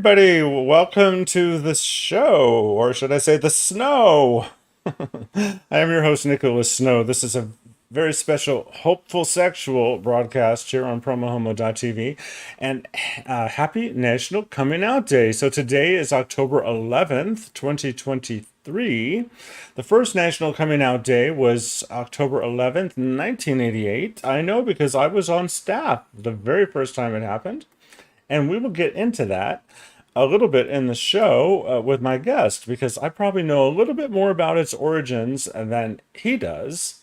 everybody. Welcome to the show, or should I say the snow? I am your host, Nicholas Snow. This is a very special Hopeful Sexual broadcast here on PromoHomo.TV. And happy National Coming Out Day. So today is October 11th, 2023. The first National Coming Out Day was October 11th, 1988. I know because I was on staff the very first time it happened. And we will get into that a little bit in the show with my guest because I probably know a little bit more about its origins than he does.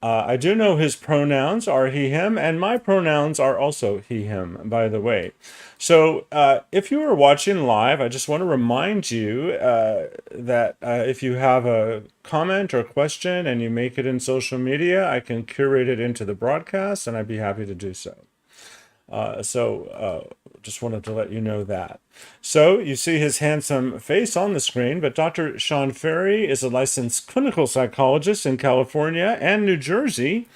I do know his pronouns are he, him, and my pronouns are also he, him, by the way. So if you are watching live, I just want to remind you that if you have a comment or question and you make it in social media, I can curate it into the broadcast, and I'd be happy to do so. Just wanted to let you know that. So you see his handsome face on the screen, but Dr. Sean Ferri is a licensed clinical psychologist in California and New Jersey.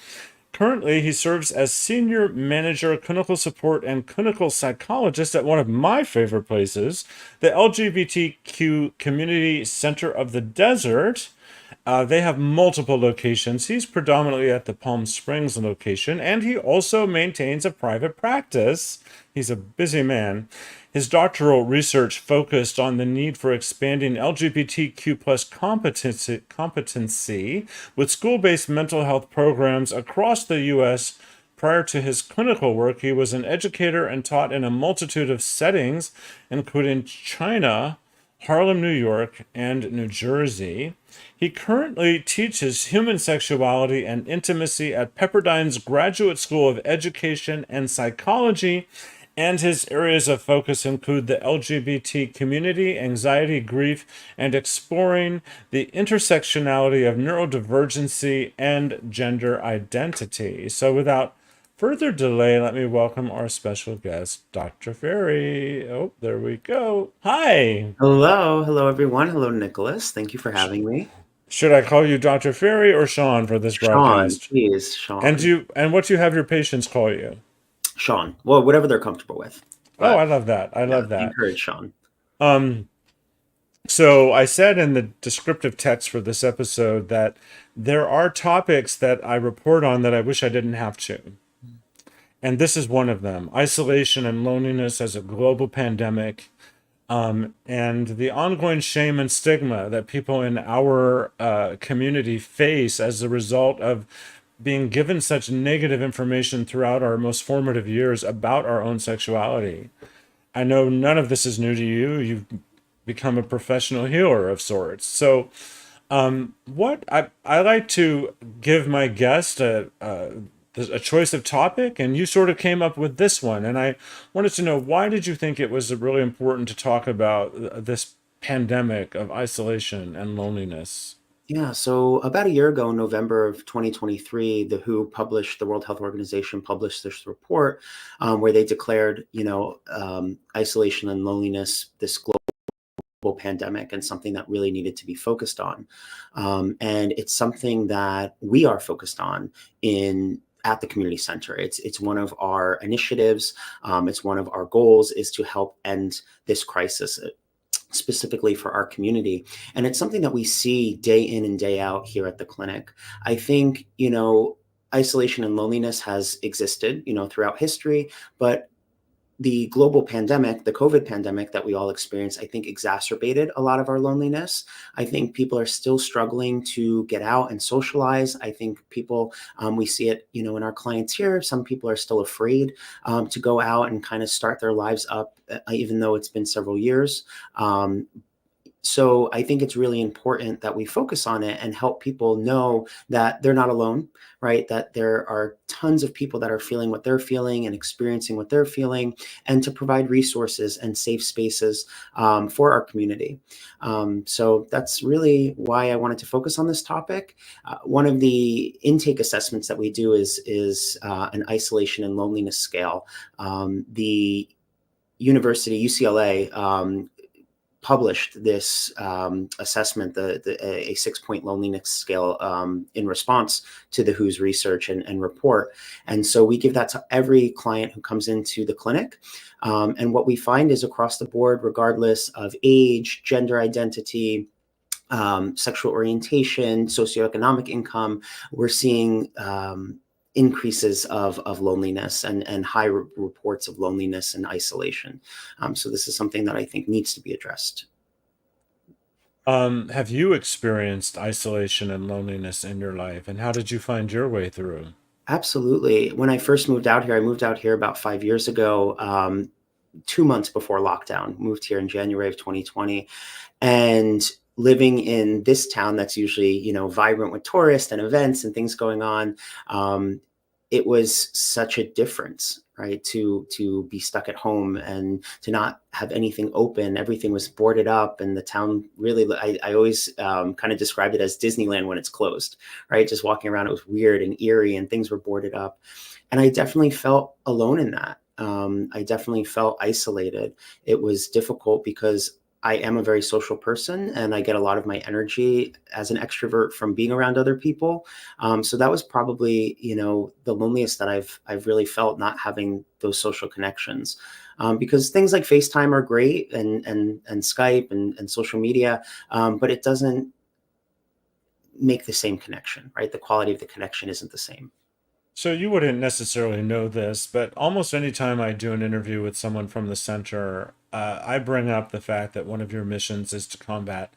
Currently, he serves as Senior Manager, Clinical Support, and Clinical Psychologist at one of my favorite places, the LGBTQ Community Center of the Desert. They have multiple locations. He's predominantly at the Palm Springs location, and he also maintains a private practice. He's a busy man. His doctoral research focused on the need for expanding LGBTQ plus competency with school-based mental health programs across the U.S. Prior to his clinical work, he was an educator and taught in a multitude of settings, including China, Harlem, New York, and New Jersey. He currently teaches human sexuality and intimacy at Pepperdine's Graduate School of Education and Psychology, and his areas of focus include the LGBT community, anxiety, grief, and exploring the intersectionality of neurodivergency and gender identity. So without further delay, let me welcome our special guest, Dr. Ferri. Oh, there we go. Hi. Hello everyone. Hello, Nicholas. Thank you for having me. Should I call you Dr. Ferri or Sean for this Sean, broadcast? please, And Sean. you and what you have your patients call you? Sean. Well, whatever they're comfortable with. Oh, I But love that. I yeah, love that. encourage Sean. Um, so I said in the descriptive text for this episode that there are topics that I report on that I wish I didn't have to. And this is one of them. Isolation and loneliness as a global pandemic. And the ongoing shame and stigma that people in our community face as a result of being given such negative information throughout our most formative years about our own sexuality. I know none of this is new to you. You've become a professional healer of sorts. So, what I like to give my guest a choice of topic, and you sort of came up with this one. And I wanted to know, why did you think it was really important to talk about this pandemic of isolation and loneliness? Yeah, so about a year ago, in November of 2023, the World Health Organization published this report where they declared, isolation and loneliness, this global pandemic, and something that really needed to be focused on. And it's something that we are focused on at the community center. It's one of our initiatives. It's one of our goals is to help end this crisis, specifically for our community. And it's something that we see day in and day out here at the clinic. I think, isolation and loneliness has existed, throughout history, but the global pandemic, the COVID pandemic that we all experienced, I think exacerbated a lot of our loneliness. I think people are still struggling to get out and socialize. I think people, we see it, in our clients here, some people are still afraid to go out and kind of start their lives up, even though it's been several years. So I think it's really important that we focus on it and help people know that they're not alone, right? That there are tons of people that are feeling what they're feeling and experiencing what they're feeling, and to provide resources and safe spaces for our community. So that's really why I wanted to focus on this topic. One of the intake assessments that we do is an isolation and loneliness scale. The University, UCLA, published this assessment, a 6-point loneliness scale, in response to the WHO's research and report. And so we give that to every client who comes into the clinic. And what we find is across the board, regardless of age, gender identity, sexual orientation, socioeconomic income, we're seeing increases of loneliness and high reports of loneliness and isolation. So this is something that I think needs to be addressed. Have you experienced isolation and loneliness in your life, and how did you find your way through? Absolutely. When I first moved out here, I moved out here about 5 years ago, 2 months before lockdown. Moved here in January of 2020, and living in this town that's usually, vibrant with tourists and events and things going on, it was such a difference, right? To be stuck at home and to not have anything open. Everything was boarded up, and the town really, I always kind of described it as Disneyland when it's closed, right? Just walking around, it was weird and eerie, and things were boarded up. And I definitely felt alone in that. I definitely felt isolated. It was difficult because I am a very social person, and I get a lot of my energy as an extrovert from being around other people. So that was probably, the loneliest that I've really felt, not having those social connections. Because things like FaceTime are great, and Skype and social media, but it doesn't make the same connection, right? The quality of the connection isn't the same. So you wouldn't necessarily know this, but almost any time I do an interview with someone from the center, I bring up the fact that one of your missions is to combat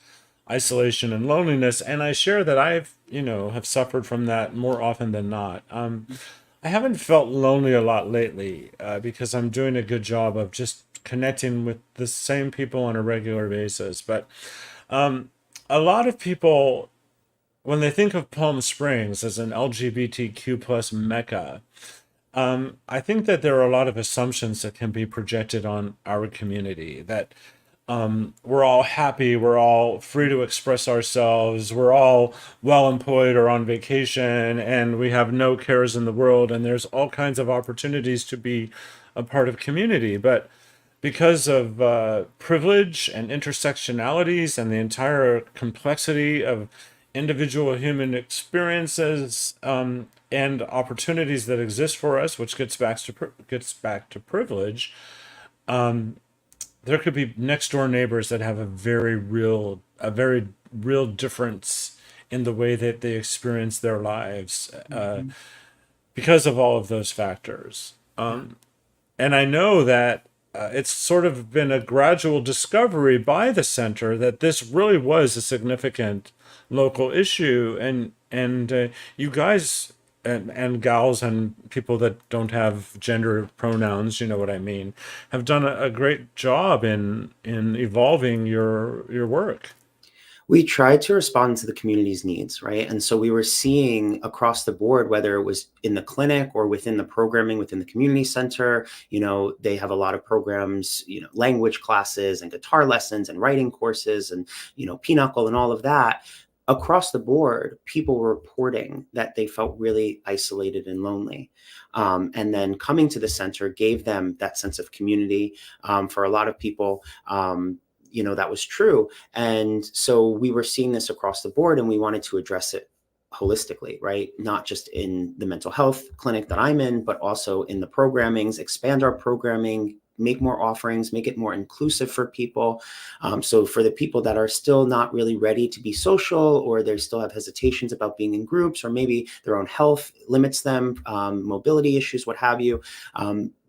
isolation and loneliness, and I share that I've, have suffered from that more often than not. I haven't felt lonely a lot lately because I'm doing a good job of just connecting with the same people on a regular basis. But a lot of people, when they think of Palm Springs as an LGBTQ plus mecca, I think that there are a lot of assumptions that can be projected on our community that we're all happy, we're all free to express ourselves, we're all well employed or on vacation, and we have no cares in the world, and there's all kinds of opportunities to be a part of community. But because of privilege and intersectionalities and the entire complexity of individual human experiences and opportunities that exist for us, which gets back to privilege, there could be next door neighbors that have a very real difference in the way that they experience their lives because of all of those factors. And I know that it's sort of been a gradual discovery by the center that this really was a significant local issue, and you guys and gals and people that don't have gender pronouns, you know what I mean, have done a great job in evolving your work. We tried to respond to the community's needs, right? And so we were seeing across the board, whether it was in the clinic or within the programming within the community center, they have a lot of programs, language classes and guitar lessons and writing courses and, pinochle and all of that. Across the board, people were reporting that they felt really isolated and lonely. And then coming to the center gave them that sense of community. For a lot of people, that was true. And so we were seeing this across the board, and we wanted to address it holistically, right? Not just in the mental health clinic that I'm in, but also in the programmings, expand our programming, make more offerings, make it more inclusive for people. So for the people that are still not really ready to be social, or they still have hesitations about being in groups, or maybe their own health limits them, mobility issues, what have you,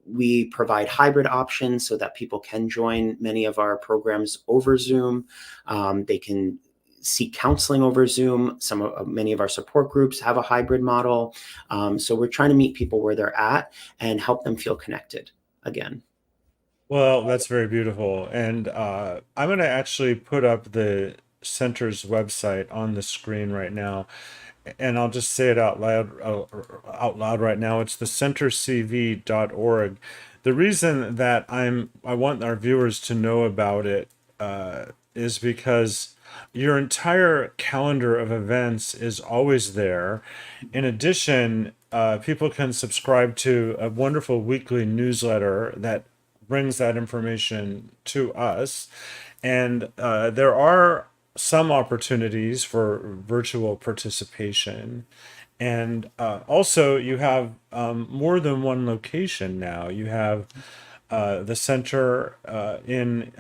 we provide hybrid options so that people can join many of our programs over Zoom. They can seek counseling over Zoom. Many of our support groups have a hybrid model. So we're trying to meet people where they're at and help them feel connected again. Well, that's very beautiful. And I'm going to actually put up the center's website on the screen right now. And I'll just say it out loud right now. It's the centercv.org. The reason that I want our viewers to know about it is because your entire calendar of events is always there. In addition, people can subscribe to a wonderful weekly newsletter that brings that information to us. And there are some opportunities for virtual participation. And also, you have more than one location now. You have the center in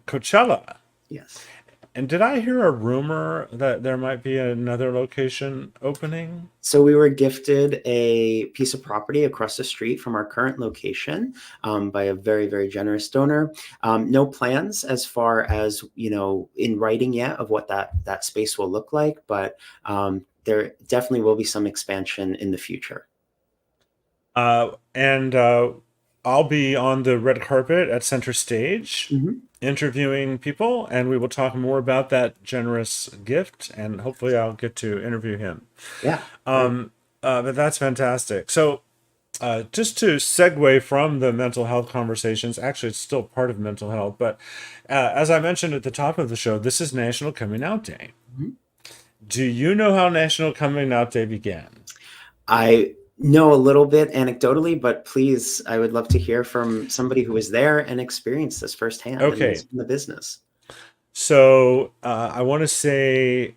Coachella. Yes. And did I hear a rumor that there might be another location opening? So we were gifted a piece of property across the street from our current location by a very, very generous donor. No plans as far as, in writing yet of what that space will look like, but there definitely will be some expansion in the future. And I'll be on the red carpet at center stage. Mm-hmm. Interviewing people, and we will talk more about that generous gift, and hopefully I'll get to interview him. Yeah. But that's fantastic. So just to segue from the mental health conversations, actually it's still part of mental health, but as I mentioned at the top of the show, this is National Coming Out Day. Mm-hmm. Do you know how National Coming Out Day began? I know a little bit anecdotally, but please, I would love to hear from somebody who was there and experienced this firsthand. Okay. In the business. So I want to say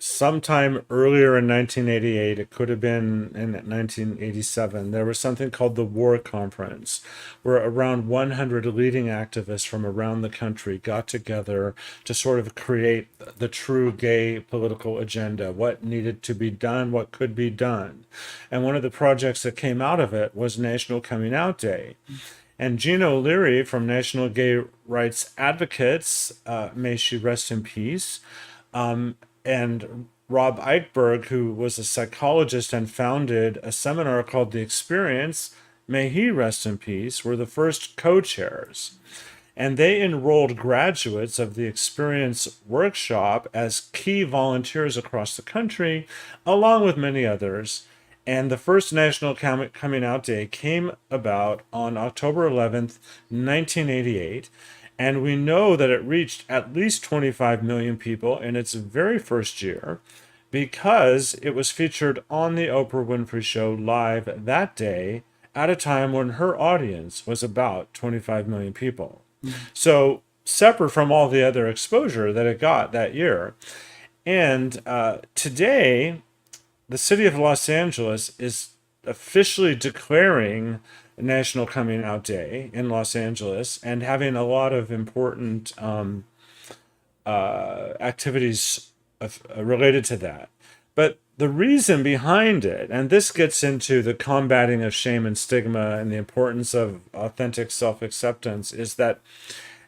sometime earlier in 1988, it could have been in 1987, there was something called the War Conference, where around 100 leading activists from around the country got together to sort of create the true gay political agenda, what needed to be done, what could be done. And one of the projects that came out of it was National Coming Out Day. And Jean O'Leary from National Gay Rights Advocates, may she rest in peace, and Rob Eichberg, who was a psychologist and founded a seminar called The Experience, may he rest in peace, were the first co-chairs. And they enrolled graduates of the Experience workshop as key volunteers across the country, along with many others. And the first National Coming Out Day came about on October 11th, 1988. And we know that it reached at least 25 million people in its very first year because it was featured on the Oprah Winfrey Show live that day at a time when her audience was about 25 million people. Mm-hmm. So separate from all the other exposure that it got that year. And today, the city of Los Angeles is officially declaring National Coming Out Day in Los Angeles and having a lot of important activities related to that. But the reason behind it, and this gets into the combating of shame and stigma and the importance of authentic self-acceptance, is that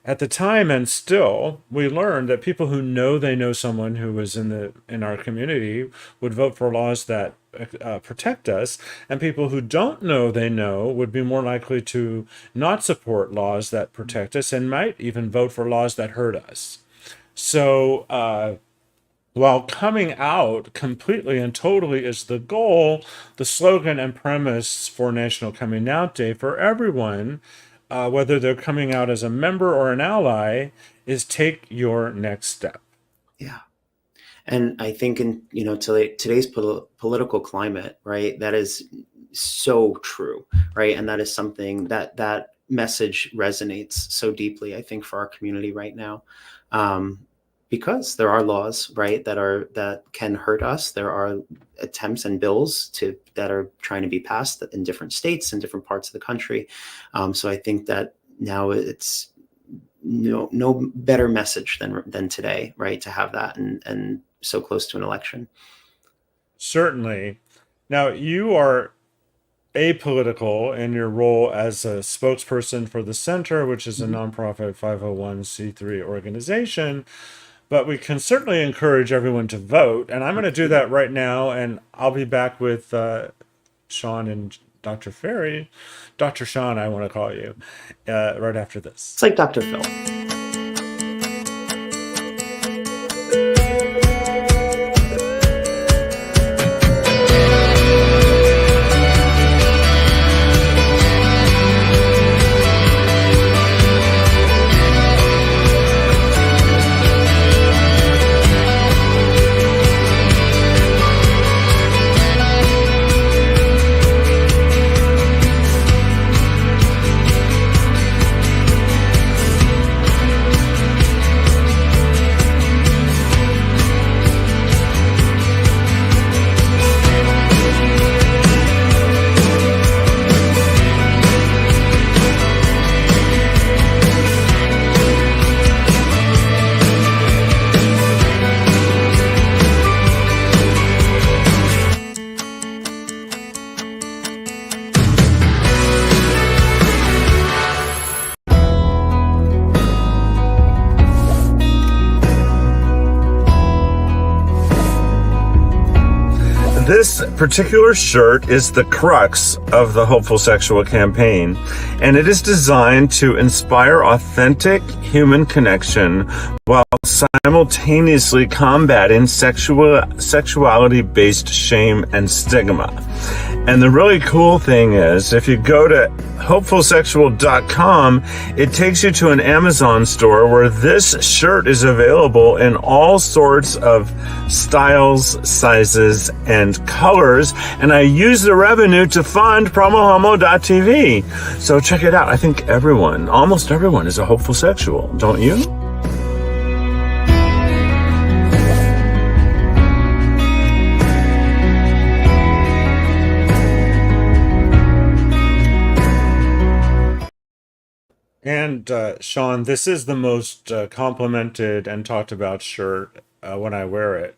at the time and still, we learned that people who know they know someone who was in our community would vote for laws that protect us, and people who don't know they know would be more likely to not support laws that protect us and might even vote for laws that hurt us. So while coming out completely and totally is the goal, the slogan and premise for National Coming Out Day for everyone, whether they're coming out as a member or an ally, is take your next step. Yeah. And I think in today's political climate, right, that is so true, right? And that is something that message resonates so deeply, I think, for our community right now, because there are laws, right, that can hurt us. There are attempts and bills that are trying to be passed in different states and different parts of the country. So I think that now it's no better message than today, right, to have that and so close to an election. Certainly. Now, you are apolitical in your role as a spokesperson for the Center, which is a nonprofit 501c3 organization, but we can certainly encourage everyone to vote. And I'm going to do that right now, and I'll be back with Sean and Dr. Ferri. Dr. Sean, I want to call you, right after this. It's like Dr. Phil. This particular shirt is the crux of the Hopeful Sexual campaign, and it is designed to inspire authentic human connection while simultaneously combating sexuality-based shame and stigma. And the really cool thing is, if you go to Hopefulsexual.com, it takes you to an Amazon store where this shirt is available in all sorts of styles, sizes, and colors. And I use the revenue to fund PromoHomo.TV. So check it out. I think almost everyone is a hopeful sexual, don't you? And Sean, this is the most complimented and talked about shirt when I wear it.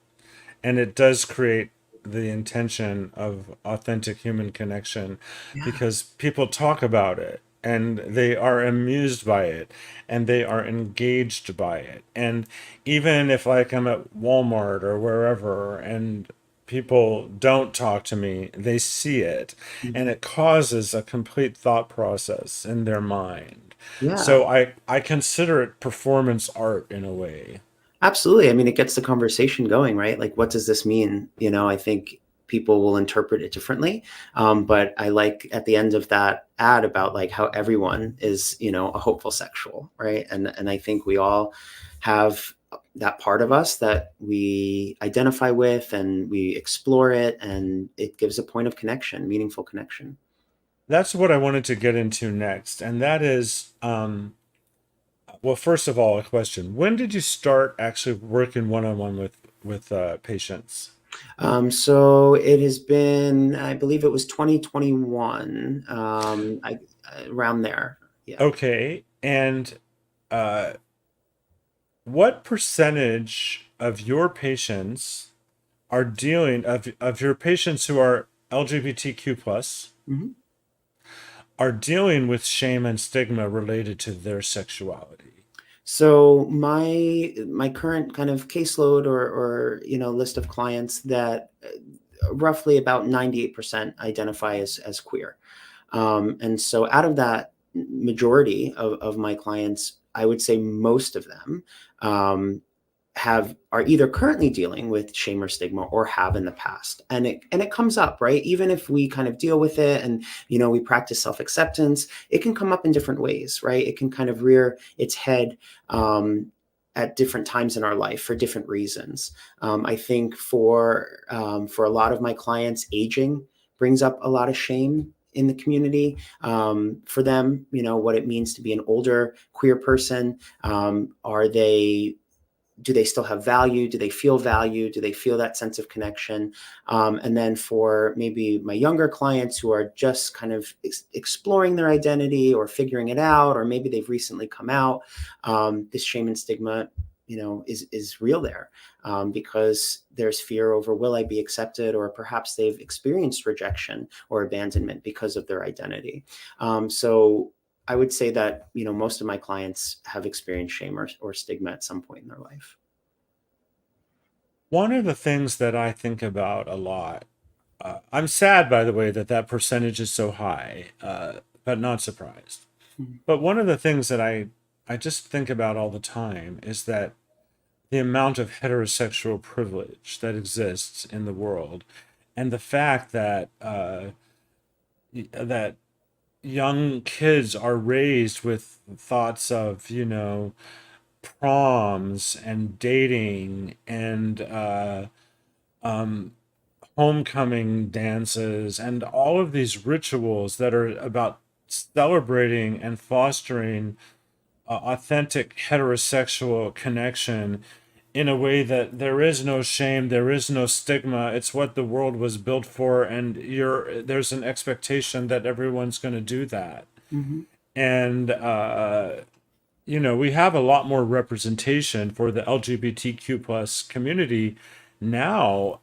And it does create the intention of authentic human connection Yeah. because people talk about it and they are amused by it and they are engaged by it. And even if like I'm at Walmart or wherever and people don't talk to me, they see it and Mhm. it causes a complete thought process in their mind. Yeah. So I consider it performance art in a way. Absolutely. I mean, it gets the conversation going, right? Like, what does this mean? I think people will interpret it differently. But I like at the end of that ad about like how everyone is, a hopeful sexual, right? And I think we all have that part of us that we identify with and we explore it, and it gives a point of connection, meaningful connection. That's what I wanted to get into next, and that is, well, first of all, a question: when did you start actually working one on one with patients? So it has been, I believe it was 2021, around there. Yeah. Okay, and uh, what percentage of your patients are dealing of your patients who are LGBTQ plus Mhm. are dealing with shame and stigma related to their sexuality? So my current kind of caseload or list of clients that roughly about 98% identify as queer. And so out of that majority of my clients, I would say most of them um, are either currently dealing with shame or stigma or have in the past, and it comes up, right? Even if we kind of deal with it and we practice self-acceptance, it can come up in different ways, right? It can kind of rear its head at different times in our life for different reasons. I think for a lot of my clients, aging brings up a lot of shame in the community. For them, what it means to be an older queer person. Are they Do they still have value? Do they feel value? Do they feel that sense of connection? And then for maybe my younger clients who are just kind of exploring their identity or figuring it out, or maybe they've recently come out, this shame and stigma, is real there, because there's fear over, will I be accepted? Or perhaps they've experienced rejection or abandonment because of their identity. So I would say that, most of my clients have experienced shame or stigma at some point in their life. One of the things that I think about a lot, I'm sad, by the way, that that percentage is so high, but not surprised. Mhm. But one of the things that I just think about all the time is that the amount of heterosexual privilege that exists in the world, and the fact that that young kids are raised with thoughts of, proms and dating and um, homecoming dances and all of these rituals that are about celebrating and fostering authentic heterosexual connection in a way that there is no shame, there is no stigma. It's what the world was built for, and there's an expectation that everyone's going to do that. Mhm. And we have a lot more representation for the LGBTQ plus community now,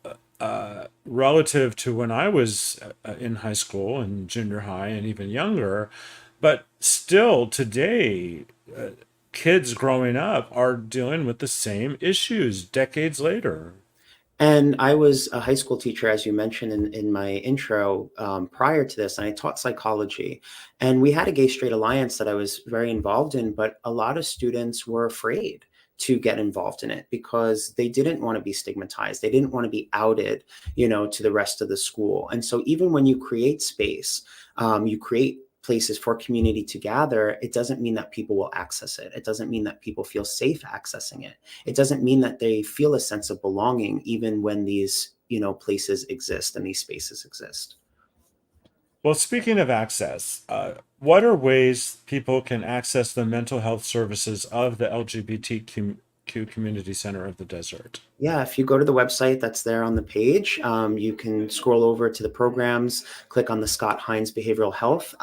relative to when I was in high school and junior high and even younger. But still today, kids growing up are dealing with the same issues decades later. And I was a high school teacher, as you mentioned in my intro, prior to this, and I taught psychology. And we had a gay straight alliance that I was very involved in, but a lot of students were afraid to get involved in it because they didn't want to be stigmatized. They didn't want to be outed, to the rest of the school. And so even when you create space, you create places for community to gather, it doesn't mean that people will access it. It doesn't mean that people feel safe accessing it. It doesn't mean that they feel a sense of belonging even when these places exist and these spaces exist. Well, speaking of access, what are ways people can access the mental health services of the LGBTQ Community Center of the Desert? Yeah, if you go to the website that's there on the page, you can scroll over to the programs, click on the Scott Hines Behavioral Health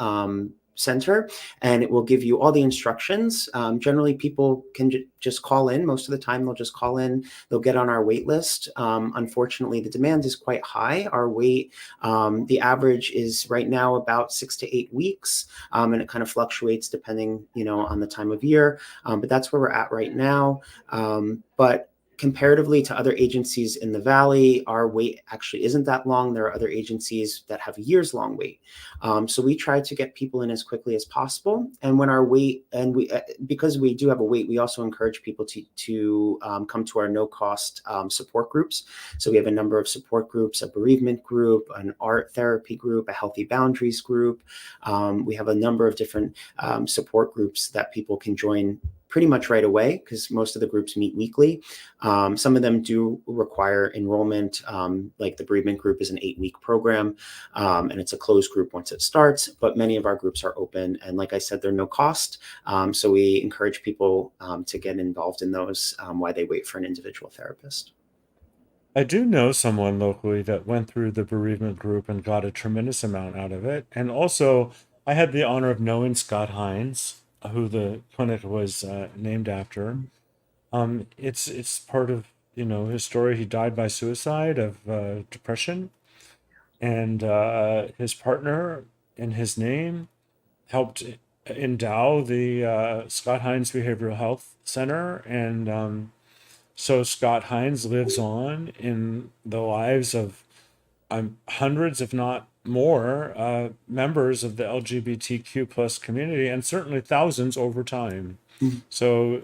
Center, and it will give you all the instructions. Generally, people can just call in. Most of the time, they'll just call in. They'll get on our wait list. Unfortunately, the demand is quite high. Our wait, the average is right now about 6 to 8 weeks, and it kind of fluctuates depending, on the time of year. But that's where we're at right now. But comparatively to other agencies in the Valley, our wait actually isn't that long. There are other agencies that have years long wait. So we try to get people in as quickly as possible. And when our wait, and because we do have a wait, we also encourage people to come to our no cost support groups. So we have a number of support groups, a bereavement group, an art therapy group, a healthy boundaries group. We have a number of different support groups that people can join pretty much right away because most of the groups meet weekly. Some of them do require enrollment, like the bereavement group is an 8-week program, and it's a closed group once it starts, but many of our groups are open. And like I said, they're no cost. So we encourage people to get involved in those while they wait for an individual therapist. I do know someone locally that went through the bereavement group and got a tremendous amount out of it. And also, I had the honor of knowing Scott Hines, who the clinic was named after. It's part of his story. He died by suicide of depression, and his partner in his name helped endow the Scott Hines Behavioral Health Center, and so Scott Hines lives on in the lives of hundreds, if not more, members of the LGBTQ plus community, and certainly thousands over time. Mhm. So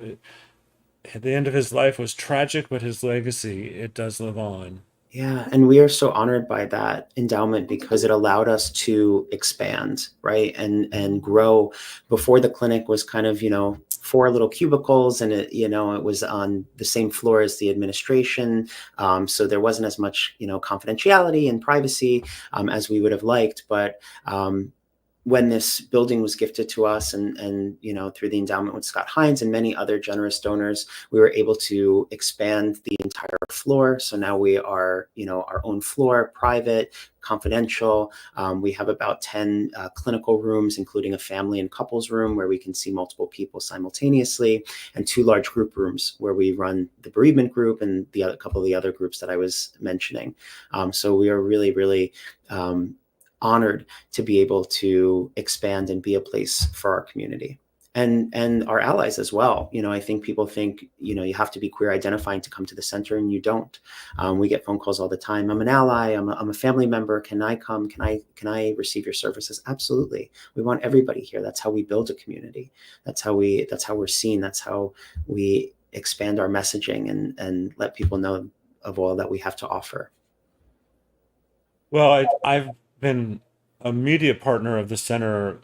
the end of his life was tragic, but his legacy, it does live on. Yeah, and we are so honored by that endowment because it allowed us to expand, right? And grow. Before the clinic was kind of, 4 little cubicles and it was on the same floor as the administration. So there wasn't as much, confidentiality and privacy as we would have liked. But when this building was gifted to us and through the endowment with Scott Hines and many other generous donors, we were able to expand the entire floor. So now we are our own floor, private, confidential. We have about 10 clinical rooms, including a family and couples room where we can see multiple people simultaneously, and 2 large group rooms where we run the bereavement group and the other couple of the other groups that I was mentioning. So we are really, really honored to be able to expand and be a place for our community and our allies as well. I think people think you have to be queer identifying to come to the center, and you don't. We get phone calls all the time. I'm an ally. I'm a family member. Can I come? Can I receive your services? Absolutely. We want everybody here. That's how we build a community. That's how we're seen. That's how we expand our messaging and let people know of all that we have to offer. Well, I've been a media partner of the center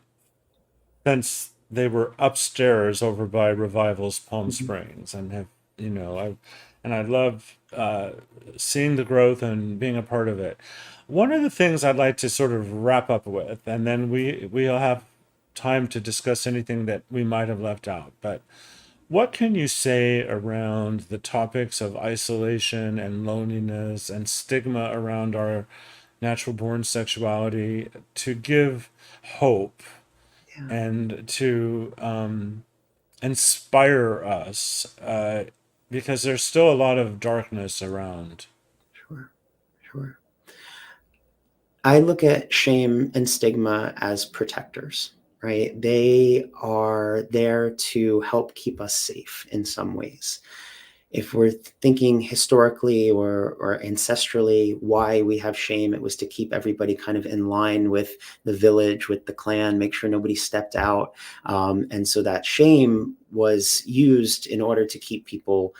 since they were upstairs over by Revival's Palm Mhm. Springs, and have I love seeing the growth and being a part of it. One of the things I'd like to sort of wrap up with, and then we'll have time to discuss anything that we might have left out. But what can you say around the topics of isolation and loneliness and stigma around our natural born sexuality to give hope Yeah, and to inspire us, because there's still a lot of darkness around. sure, sure. I look at shame and stigma as protectors, right? They are there to help keep us safe in some ways. If we're thinking historically or ancestrally why we have shame, it was to keep everybody kind of in line with the village, with the clan, make sure nobody stepped out. And so that shame was used in order to keep people,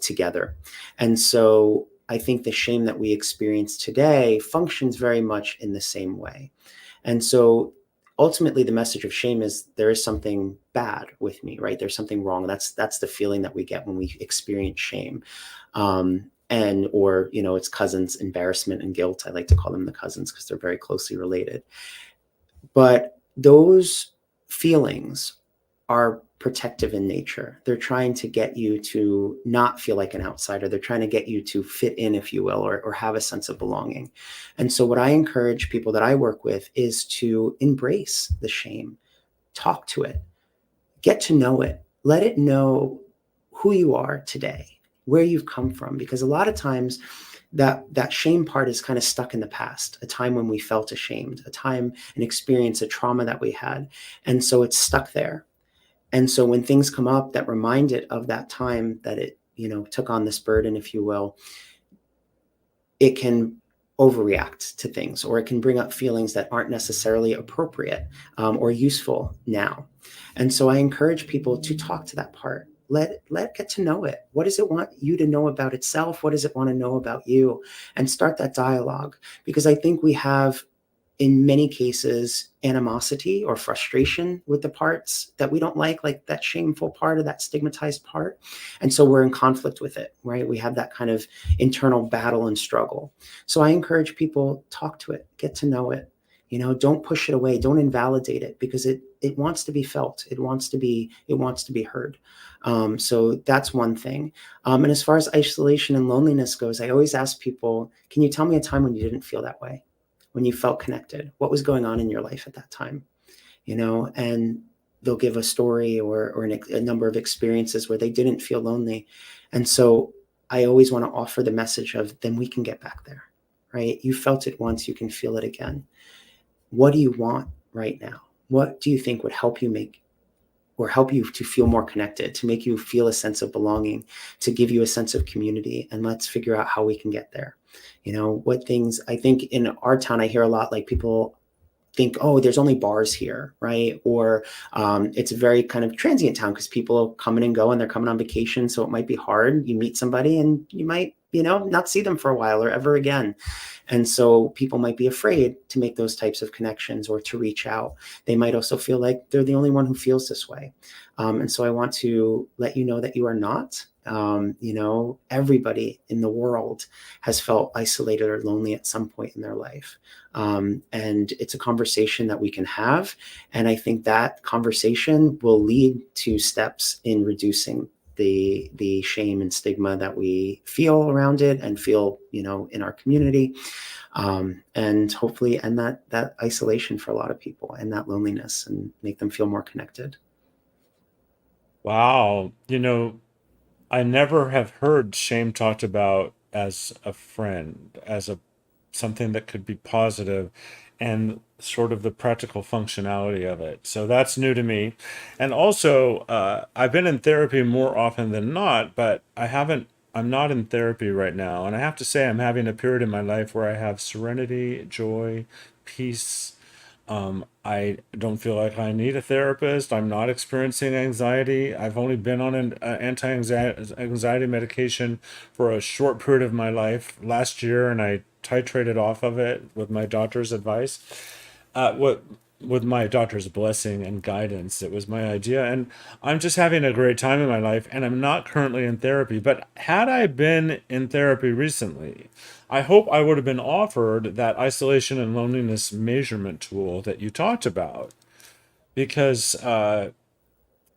together. And so I think the shame that we experience today functions very much in the same way. And so ultimately the message of shame is there is something bad with me, right? There's something wrong. That's the feeling that we get when we experience shame. And or it's cousins, embarrassment and guilt. I like to call them the cousins because they're very closely related. But those feelings are protective in nature. They're trying to get you to not feel like an outsider. They're trying to get you to fit in, if you will, or have a sense of belonging. And so, what I encourage people that I work with is to embrace the shame, talk to it, get to know it, let it know who you are today, where you've come from. Because a lot of times, that shame part is kind of stuck in the past, a time when we felt ashamed, a time, an experience, a trauma that we had. And so it's stuck there. And so when things come up that remind it of that time that it, took on this burden, if you will, it can overreact to things, or it can bring up feelings that aren't necessarily appropriate or useful now. And so I encourage people to talk to that part. Let get to know it. What does it want you to know about itself? What does it want to know about you? And start that dialogue, because I think we have, in many cases, animosity or frustration with the parts that we don't like that shameful part or that stigmatized part. And so we're in conflict with it, right? We have that kind of internal battle and struggle. So I encourage people, talk to it, get to know it. Don't push it away, don't invalidate it, because it wants to be felt. It wants to be heard. So that's one thing. And as far as isolation and loneliness goes, I always ask people, can you tell me a time when you didn't feel that way? When you felt connected? What was going on in your life at that time? And they'll give a story or a number of experiences where they didn't feel lonely. And so I always want to offer the message of, then we can get back there, right? You felt it once, you can feel it again. What do you want right now? What do you think would help you help you to feel more connected, to make you feel a sense of belonging, to give you a sense of community? And let's figure out how we can get there. What things, I think in our town, I hear a lot, like people think, oh, there's only bars here, right? Or it's a very kind of transient town because people come in and go and they're coming on vacation. So it might be hard. You meet somebody and you might, not see them for a while or ever again. And so people might be afraid to make those types of connections or to reach out. They might also feel like they're the only one who feels this way. And so I want to let you know that you are not. Everybody in the world has felt isolated or lonely at some point in their life. And it's a conversation that we can have. And I think that conversation will lead to steps in reducing the shame and stigma that we feel around it and feel, in our community. And hopefully end that isolation for a lot of people and that loneliness and make them feel more connected. Wow. I never have heard shame talked about as a friend, as a something that could be positive, and sort of the practical functionality of it. So that's new to me. And also, I've been in therapy more often than not, but I'm not in therapy right now. And I have to say, I'm having a period in my life where I have serenity, joy, peace. I don't feel like I need a therapist. I'm not experiencing anxiety. I've only been on an anti-anxiety medication for a short period of my life last year, and I titrated off of it with my doctor's advice. What with my doctor's blessing and guidance. It was my idea, and I'm just having a great time in my life, and I'm not currently in therapy. But had I been in therapy recently, I hope I would have been offered that isolation and loneliness measurement tool that you talked about, because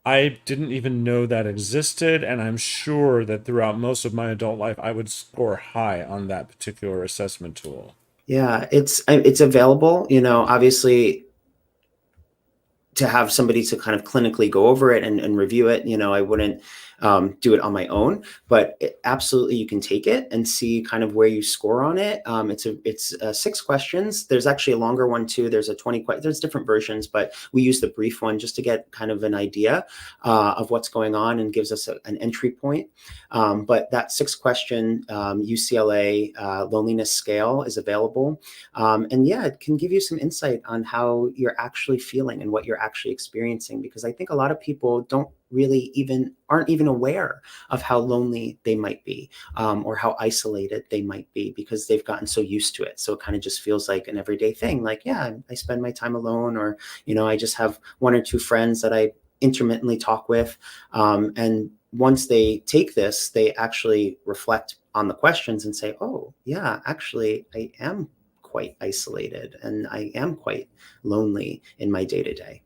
I didn't even know that existed, and I'm sure that throughout most of my adult life, I would score high on that particular assessment tool. Yeah, it's available, obviously, to have somebody to kind of clinically go over it and review it. I wouldn't do it on my own, but absolutely you can take it and see kind of where you score on it. It's 6 questions. There's actually a longer one too. There's a 20 there's different versions, but we use the brief one just to get kind of an idea of what's going on and gives us an entry point. But that 6 question UCLA loneliness scale is available. And yeah, it can give you some insight on how you're actually feeling and what you're actually experiencing, because I think a lot of people aren't even aware of how lonely they might be, or how isolated they might be, because they've gotten so used to it. So it kind of just feels like an everyday thing. Like, yeah, I spend my time alone, or, I just have 1 or 2 friends that I intermittently talk with. And once they take this, they actually reflect on the questions and say, oh yeah, actually I am quite isolated and I am quite lonely in my day-to-day.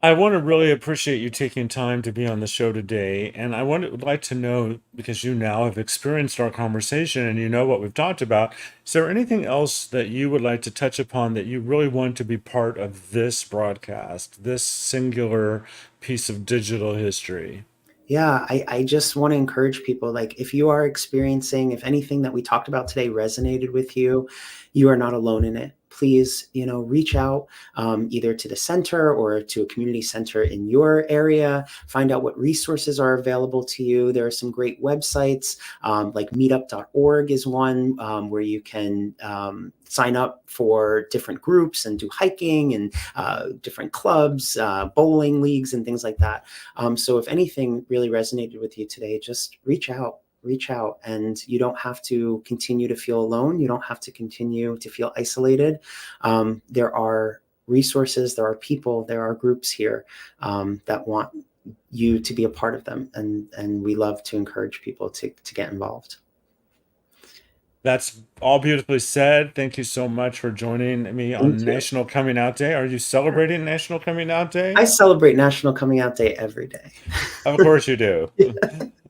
I want to really appreciate you taking time to be on the show today. And I would like to know, because you now have experienced our conversation and you know what we've talked about, is there anything else that you would like to touch upon that you really want to be part of this broadcast, this singular piece of digital history? Yeah, I just want to encourage people, like, if you are experiencing, if anything that we talked about today resonated with you, you are not alone in it. Please, reach out either to the center or to a community center in your area. Find out what resources are available to you. There are some great websites, like meetup.org is one, where you can sign up for different groups and do hiking and different clubs, bowling leagues and things like that. So if anything really resonated with you today, just reach out, and you don't have to continue to feel alone. You don't have to continue to feel isolated. There are resources, there are people, there are groups here that want you to be a part of them. And we love to encourage people to get involved. That's all beautifully said. Thank you so much for joining me on National Coming Out Day. Are you celebrating National Coming Out Day? I celebrate National Coming Out Day every day. Of course you do.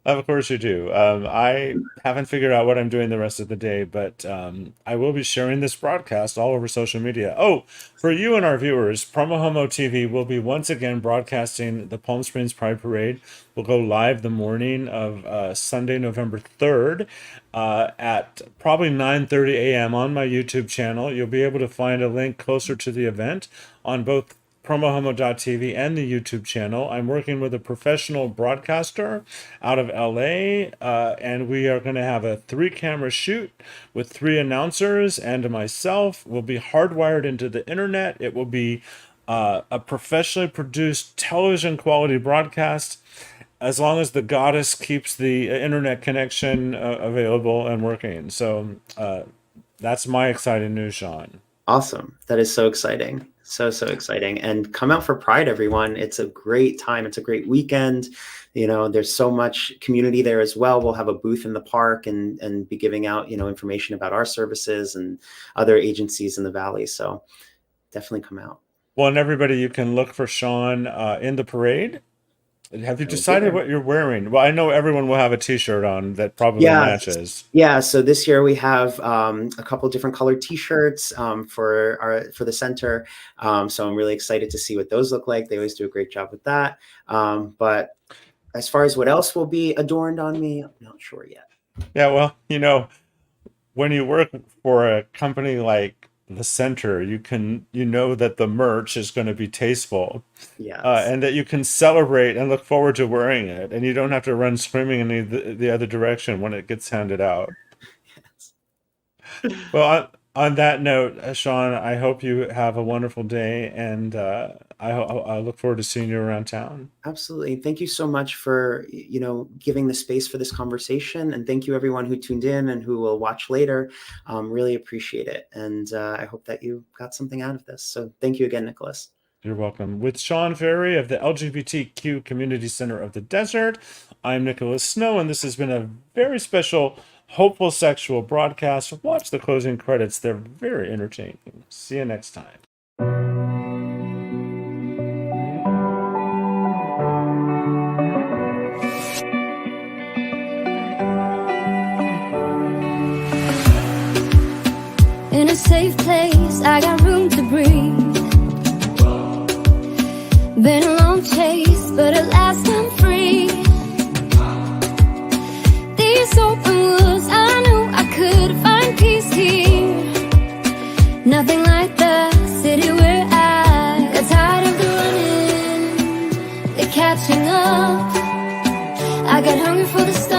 Of course you do. I haven't figured out what I'm doing the rest of the day, but I will be sharing this broadcast all over social media. Oh, for you and our viewers, PromoHomo.TV will be once again broadcasting the Palm Springs Pride Parade. We'll go live the morning of Sunday, November 3rd at probably 9:30 a.m. on my YouTube channel. You'll be able to find a link closer to the event on both PromoHomo.TV and the YouTube channel. I'm working with a professional broadcaster out of LA, and we are going to have a 3-camera shoot with 3 announcers and myself. We'll be hardwired into the internet. It will be a professionally produced television quality broadcast, as long as the goddess keeps the internet connection available and working. So that's my exciting news, Sean. Awesome. That is so exciting. So exciting. And come out for Pride, everyone. It's a great time. It's a great weekend. There's so much community there as well. We'll have a booth in the park and be giving out, information about our services and other agencies in the Valley. So definitely come out. Well, and everybody, you can look for Sean in the parade. Have you decided what you're wearing? Well, I know everyone will have a t-shirt on that probably matches. Yeah. So this year we have a couple different colored t-shirts for the center. So I'm really excited to see what those look like. They always do a great job with that. But as far as what else will be adorned on me, I'm not sure yet. Yeah, well, when you work for a company like the center, you know that the merch is going to be tasteful, and that you can celebrate and look forward to wearing it, and you don't have to run screaming in the other direction when it gets handed out. Yes. Well, on that note, Sean, I hope you have a wonderful day, and I look forward to seeing you around town. Absolutely. Thank you so much for, giving the space for this conversation. And thank you everyone who tuned in and who will watch later. Really appreciate it. And I hope that you got something out of this. So thank you again, Nicholas. You're welcome. With Sean Ferri of the LGBTQ Community Center of the Desert, I'm Nicholas Snow, and this has been a very special Hopeful Sexual broadcast. Watch the closing credits. They're very entertaining. See you next time. In a safe place, I got room to breathe. Been a long chase, but at last I'm free. for the stars.